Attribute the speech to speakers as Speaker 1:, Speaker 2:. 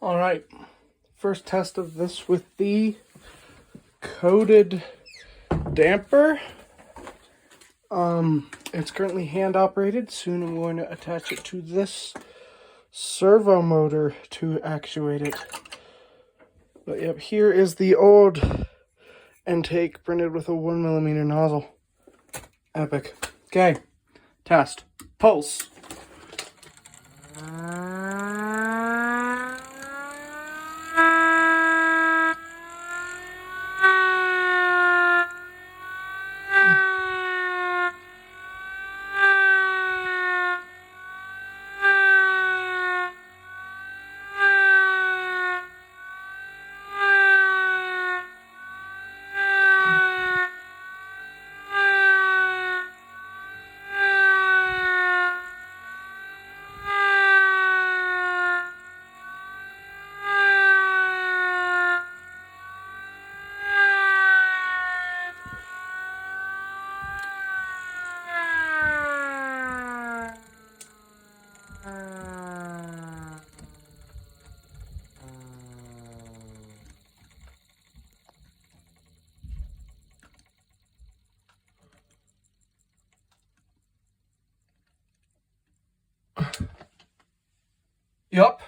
Speaker 1: All right, first test of this with the coated damper. It's currently hand operated. Soon I'm going to attach it to this servo motor to actuate it. But yep, here is the old intake printed with a 1mm nozzle. Epic. Okay, test. Pulse. Yup.